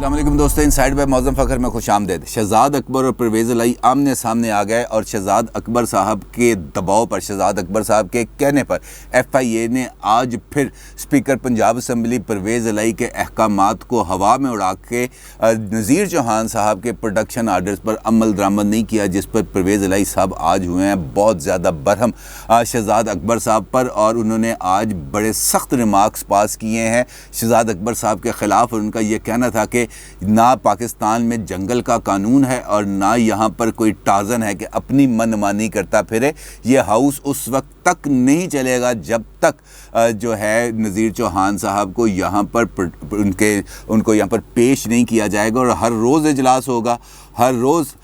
السلام علیکم دوستو، انسائیڈ بائی معظم فخر میں خوش آمدید۔ شہزاد اکبر اور پرویز الہی آمنے سامنے آ گئے اور شہزاد اکبر صاحب کے دباؤ پر، شہزاد اکبر صاحب کے کہنے پر ایف آئی اے نے آج پھر اسپیکر پنجاب اسمبلی پرویز الہی کے احکامات کو ہوا میں اڑا کے نذیر چوہان صاحب کے پروڈکشن آرڈرز پر عمل درآمد نہیں کیا، جس پر پرویز الہی صاحب آج ہوئے ہیں بہت زیادہ برہم شہزاد اکبر صاحب پر، اور انہوں نے آج بڑے سخت ریمارکس پاس کیے ہیں شہزاد اکبر صاحب کے خلاف، اور ان کا یہ کہنا تھا کہ نہ پاکستان میں جنگل کا قانون ہے اور نہ یہاں پر کوئی ٹازن ہے کہ اپنی من مانی کرتا پھرے۔ یہ ہاؤس اس وقت تک نہیں چلے گا جب تک جو ہے نذیر چوہان صاحب کو یہاں پر ان کو یہاں پر پیش نہیں کیا جائے گا، اور ہر روز اجلاس ہوگا، ہر روز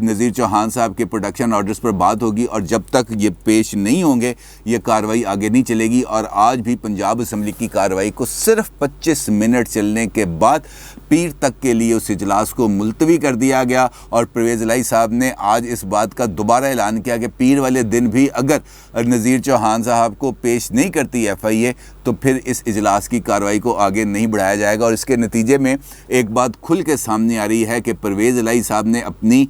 نذیر چوہان صاحب کے پروڈکشن آرڈرز پر بات ہوگی، اور جب تک یہ پیش نہیں ہوں گے یہ کارروائی آگے نہیں چلے گی۔ اور آج بھی پنجاب اسمبلی کی کارروائی کو صرف 25 منٹ چلنے کے بعد پیر تک کے لیے اس اجلاس کو ملتوی کر دیا گیا، اور پرویز الہی صاحب نے آج اس بات کا دوبارہ اعلان کیا کہ پیر والے دن بھی اگر نذیر چوہان صاحب کو پیش نہیں کرتی ایف آئی اے تو پھر اس اجلاس کی کارروائی کو آگے نہیں بڑھایا جائے گا۔ اور اس کے نتیجے میں ایک بات کھل کے سامنے آ رہی ہے کہ پرویز الہی صاحب نے اپنی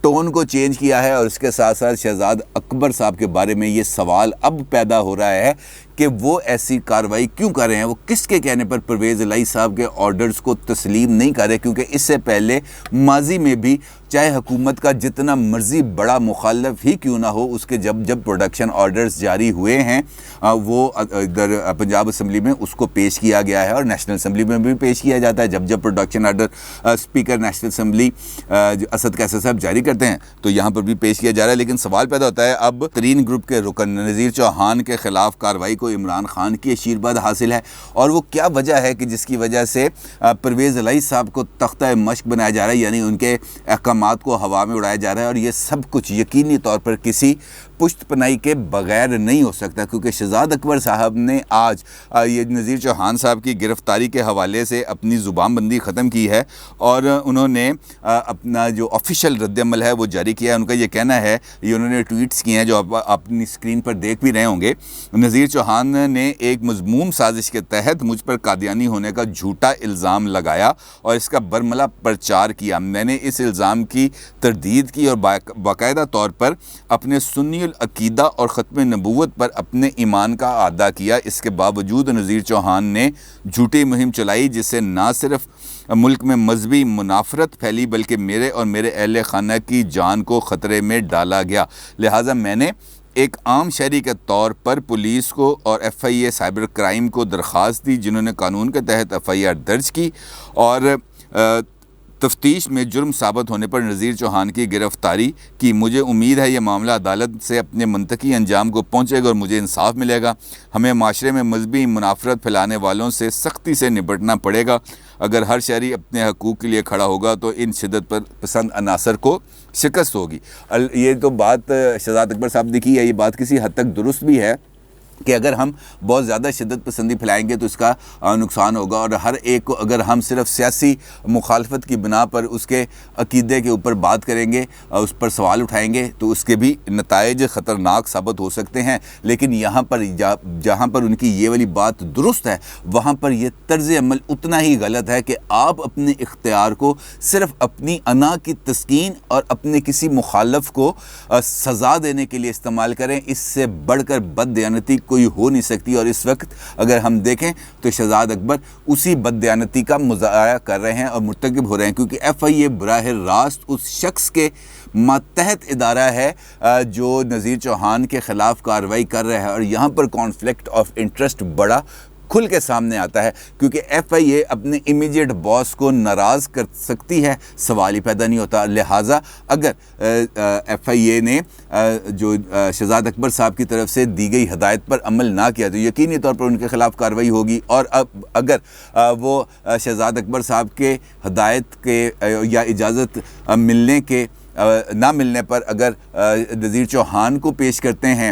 ٹون کو چینج کیا ہے، اور اس کے ساتھ ساتھ شہزاد اکبر صاحب کے بارے میں یہ سوال اب پیدا ہو رہا ہے کہ وہ ایسی کارروائی کیوں کر رہے ہیں، وہ کس کے کہنے پر پرویز الہی صاحب کے آرڈرز کو تسلیم نہیں کر رہے، کیونکہ اس سے پہلے ماضی میں بھی چاہے حکومت کا جتنا مرضی بڑا مخالف ہی کیوں نہ ہو، اس کے جب پروڈکشن آرڈرز جاری ہوئے ہیں وہ ادھر پنجاب اسمبلی میں اس کو پیش کیا گیا ہے، اور نیشنل اسمبلی میں بھی پیش کیا جاتا ہے۔ جب production order speaker national assembly Asad کیسر صاحب جاری کرتے ہیں تو یہاں پر بھی پیش کیا جا رہا ہے، لیکن سوال پیدا ہوتا ہے اب ترین گروپ کے رکن نذیر چوہان کے خلاف کارروائی کو عمران خان کی آشیرواد حاصل ہے، اور وہ کیا وجہ ہے کہ جس کی وجہ سے پرویز الہی صاحب کو تختہ مشق بنایا جا رہا ہے، یعنی ان کے احکامات کو ہوا میں اڑایا جا رہا ہے، اور یہ سب کچھ یقینی طور پر کسی پشت پناہی کے بغیر نہیں ہو سکتا، کیونکہ شہزاد اکبر صاحب نے آج یہ نذیر چوہان صاحب کی گرفتاری کے حوالے سے اپنی زبان بندی ختم کی ہے، اور انہوں نے اپنا جو آفیشیل رد عمل ہے وہ جاری کیا ہے۔ ان کا یہ کہنا ہے، یہ انہوں نے ٹویٹس کیے ہیں جو آپ اپنی اسکرین پر دیکھ بھی رہے ہوں گے، نذیر چوہان نے ایک مذموم سازش کے تحت مجھ پر قادیانی ہونے کا جھوٹا الزام لگایا اور اس کا برملا پرچار کیا۔ میں نے اس الزام کی تردید کی اور باقاعدہ طور پر اپنے سنی العقیدہ اور ختم نبوت پر اپنے ایمان کا اعادہ کیا۔ اس کے باوجود نذیر چوہان نے جھوٹی مہم چلائی، جس سے نہ صرف ملک میں مذہبی منافرت پھیلی بلکہ میرے اور میرے اہل خانہ کی جان کو خطرے میں ڈالا گیا۔ لہٰذا میں نے ایک عام شہری کے طور پر پولیس کو اور F I A cyber crime کو درخواست دی، جنہوں نے قانون کے تحت ایف آئی آر درج کی، اور تفتیش میں جرم ثابت ہونے پر نذیر چوہان کی گرفتاری کی۔ مجھے امید ہے یہ معاملہ عدالت سے اپنے منطقی انجام کو پہنچے گا اور مجھے انصاف ملے گا۔ ہمیں معاشرے میں مذہبی منافرت پھیلانے والوں سے سختی سے نپٹنا پڑے گا۔ اگر ہر شہری اپنے حقوق کے لیے کھڑا ہوگا تو ان شدت پسند عناصر کو شکست ہوگی۔ یہ تو بات شہزاد اکبر صاحب نے کی ہے، یہ بات کسی حد تک درست بھی ہے کہ اگر ہم بہت زیادہ شدت پسندی پھیلائیں گے تو اس کا نقصان ہوگا، اور ہر ایک کو اگر ہم صرف سیاسی مخالفت کی بنا پر اس کے عقیدے کے اوپر بات کریں گے، اس پر سوال اٹھائیں گے تو اس کے بھی نتائج خطرناک ثابت ہو سکتے ہیں۔ لیکن یہاں پر جہاں پر ان کی یہ والی بات درست ہے، وہاں پر یہ طرز عمل اتنا ہی غلط ہے کہ آپ اپنے اختیار کو صرف اپنی انا کی تسکین اور اپنے کسی مخالف کو سزا دینے کے لیے استعمال کریں۔ اس سے بڑھ کر بددیانتی کوئی ہو نہیں سکتی، اور اس وقت اگر ہم دیکھیں تو شہزاد اکبر اسی بددیانتی کا مظاہرہ کر رہے ہیں اور مرتکب ہو رہے ہیں، کیونکہ ایف آئی اے براہ راست اس شخص کے ماتحت ادارہ ہے جو نذیر چوہان کے خلاف کارروائی کر رہا ہے، اور یہاں پر کانفلکٹ آف انٹرسٹ بڑا کھل کے سامنے آتا ہے، کیونکہ ایف آئی اے اپنے امیجیٹ باس کو ناراض کر سکتی ہے، سوال ہی پیدا نہیں ہوتا۔ لہٰذا اگر ایف آئی اے نے جو شہزاد اکبر صاحب کی طرف سے دی گئی ہدایت پر عمل نہ کیا تو یقینی طور پر ان کے خلاف کارروائی ہوگی، اور اگر وہ شہزاد اکبر صاحب کے ہدایت کے یا اجازت نہ ملنے پر اگر نذیر چوہان کو پیش کرتے ہیں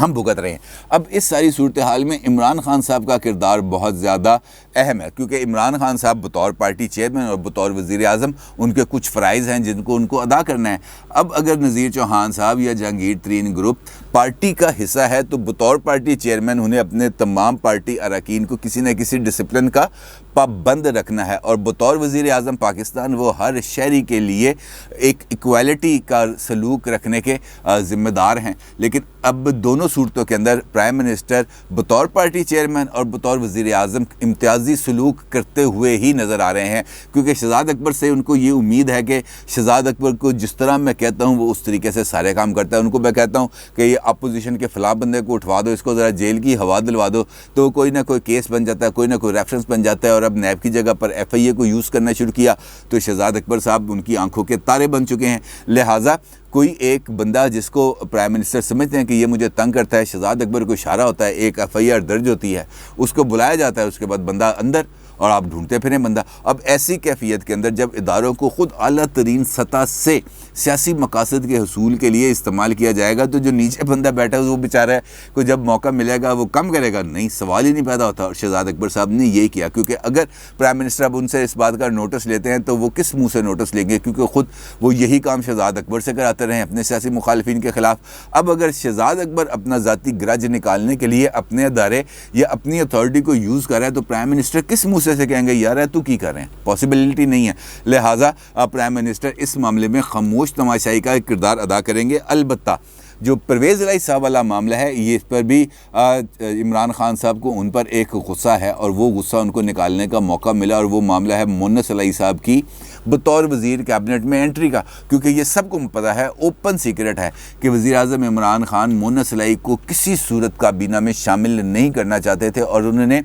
ہم بھگت رہے ہیں۔ اب اس ساری صورتحال میں عمران خان صاحب کا کردار بہت زیادہ اہم ہے، کیونکہ عمران خان صاحب بطور پارٹی چیئرمین اور بطور وزیر اعظم ان کے کچھ فرائض ہیں جن کو ان کو ادا کرنا ہے۔ اب اگر نذیر چوہان صاحب یا جہانگیر ترین گروپ پارٹی کا حصہ ہے تو بطور پارٹی چیئرمین انہیں اپنے تمام پارٹی اراکین کو کسی نہ کسی ڈسپلن کا پابند رکھنا ہے، اور بطور وزیر اعظم پاکستان وہ ہر شہری کے لیے ایک ایکویلٹی کا سلوک رکھنے کے ذمہ دار ہیں۔ لیکن اب دونوں صورتوں کے اندر پرائم منسٹر بطور پارٹی چیئرمین اور بطور وزیر اعظم امتیازی سلوک کرتے ہوئے ہی نظر آ رہے ہیں، کیونکہ شہزاد اکبر سے ان کو یہ امید ہے کہ شہزاد اکبر کو جس طرح میں کہتا ہوں وہ اس طریقے سے سارے کام کرتا ہے۔ ان کو میں کہتا ہوں کہ یہ اپوزیشن کے فلاں بندے کو اٹھوا دو، اس کو ذرا جیل کی ہوا دلوا دو، تو کوئی نہ کوئی کیس بن جاتا ہے، کوئی نہ کوئی ریفرنس بن جاتا ہے۔ اور اب نیب کی جگہ پر ایف آئی اے کو یوز کرنا شروع کیا تو شہزاد اکبر صاحب ان کی آنکھوں کے تارے بن چکے ہیں۔ لہٰذا کوئی ایک بندہ جس کو پرائم منسٹر سمجھتے ہیں کہ یہ مجھے تنگ کرتا ہے، شہزاد اکبر کو اشارہ ہوتا ہے، ایک ایف آئی آر درج ہوتی ہے، اس کو بلایا جاتا ہے، اس کے بعد بندہ اندر اور آپ ڈھونڈتے پھریں بندہ۔ اب ایسی کیفیت کے اندر جب اداروں کو خود اعلیٰ ترین سطح سے سیاسی مقاصد کے حصول کے لیے استعمال کیا جائے گا تو جو نیچے بندہ بیٹھا ہے وہ بیچارہ ہے کو جب موقع ملے گا وہ کم کرے گا، نہیں، سوال ہی نہیں پیدا ہوتا۔ اور شہزاد اکبر صاحب نے یہ کیا، کیونکہ اگر پرائم منسٹر اب ان سے اس بات کا نوٹس لیتے ہیں تو وہ کس منہ سے نوٹس لیں گے، کیونکہ خود وہ یہی کام شہزاد اکبر سے کراتے رہے ہیں اپنے سیاسی مخالفین کے خلاف۔ اب اگر شہزاد اکبر اپنا ذاتی گرج نکالنے کے لیے اپنے ادارے یا اپنی اتھارٹی کو یوز کر رہا ہے تو پرائم منسٹر کس منہ سے کہیں گے یار تو کی کر رہے ہیں، پاسبلٹی نہیں ہے۔ لہٰذا پرائم منسٹر اس معاملے میں خاموش تماشائی کا ایک کردار ادا کریں گے۔ البتہ جو پرویز الہی صاحب والا معاملہ ہے یہ اس پر بھی عمران خان صاحب کو ان پر ایک غصہ ہے، اور وہ غصہ ان کو نکالنے کا موقع ملا، اور وہ معاملہ ہے مونس الہی صاحب کی بطور وزیر کیبنٹ میں انٹری کا، کیونکہ یہ سب کو پتہ ہے، اوپن سیکرٹ ہے کہ وزیر اعظم عمران خان مونس الہی کو کسی صورت کابینہ میں شامل نہیں کرنا چاہتے تھے، اور انہوں نے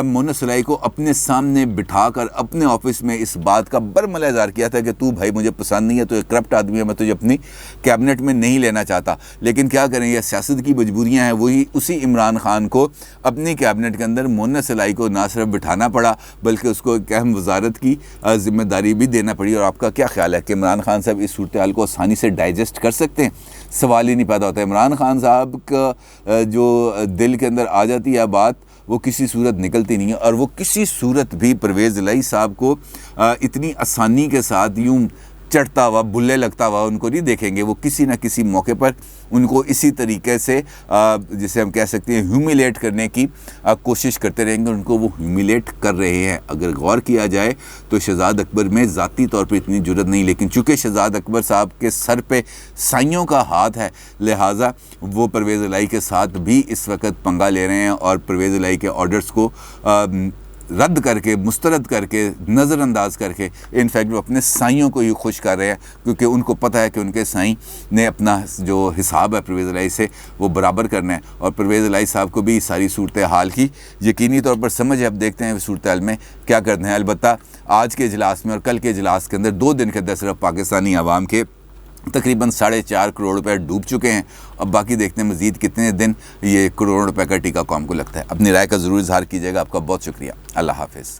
مونس الہی کو اپنے سامنے بٹھا کر اپنے آفس میں اس بات کا برملا اظہار کیا تھا کہ تو بھائی مجھے پسند نہیں ہے، تو ایک کرپٹ آدمی ہے، میں تجھے اپنی کیبنٹ میں نہیں لینا چاہتا۔ لیکن کیا کریں، یہ سیاست کی مجبوریاں ہیں، وہی اسی عمران خان کو اپنی کیبنٹ کے اندر مونس الہی کو نہ صرف بٹھانا پڑا بلکہ اس کو ایک اہم وزارت کی ذمہ داری بھی دینا پڑی۔ اور آپ کا کیا خیال ہے کہ عمران خان صاحب اس صورتحال کو آسانی سے ڈائجسٹ کر سکتے ہیں؟ سوال ہی نہیں پیدا ہوتا۔ عمران خان صاحب کا جو دل کے اندر آ جاتی ہے بات وہ کسی صورت نکلتی نہیں ہے، اور وہ کسی صورت بھی پرویز الہی صاحب کو اتنی آسانی کے ساتھ یوں چڑھتا ہوا بلے لگتا ہوا ان کو نہیں دیکھیں گے۔ وہ کسی نہ کسی موقع پر ان کو اسی طریقے سے جسے ہم کہہ سکتے ہیں ہیومیلیٹ کرنے کی کوشش کرتے رہیں گے، ان کو وہ ہیومیلیٹ کر رہے ہیں۔ اگر غور کیا جائے تو شہزاد اکبر میں ذاتی طور پر اتنی جرت نہیں، لیکن چونکہ شہزاد اکبر صاحب کے سر پہ سائیوں کا ہاتھ ہے لہٰذا وہ پرویز الہی کے ساتھ بھی اس وقت پنگا لے رہے ہیں، اور پرویز الہی کے آرڈرز کو رد کر کے، مسترد کر کے، نظر انداز کر کے انفیکٹ وہ اپنے سائیوں کو ہی خوش کر رہے ہیں، کیونکہ ان کو پتہ ہے کہ ان کے سائیں نے اپنا جو حساب ہے پرویز الہی سے وہ برابر کرنا ہے، اور پرویز الہی صاحب کو بھی ساری صورتحال کی یقینی طور پر سمجھ ہے۔ اب دیکھتے ہیں صورتحال میں کیا کرنا ہے۔ البتہ آج کے اجلاس میں اور کل کے اجلاس کے اندر 2 دن کے اندر صرف پاکستانی عوام کے تقریباً 4.5 کروڑ روپے ڈوب چکے ہیں۔ اب باقی دیکھتے ہیں مزید کتنے دن یہ کروڑ روپے کا ٹیکہ قوم کو لگتا ہے۔ اپنی رائے کا ضرور اظہار کیجیے گا۔ آپ کا بہت شکریہ۔ اللہ حافظ۔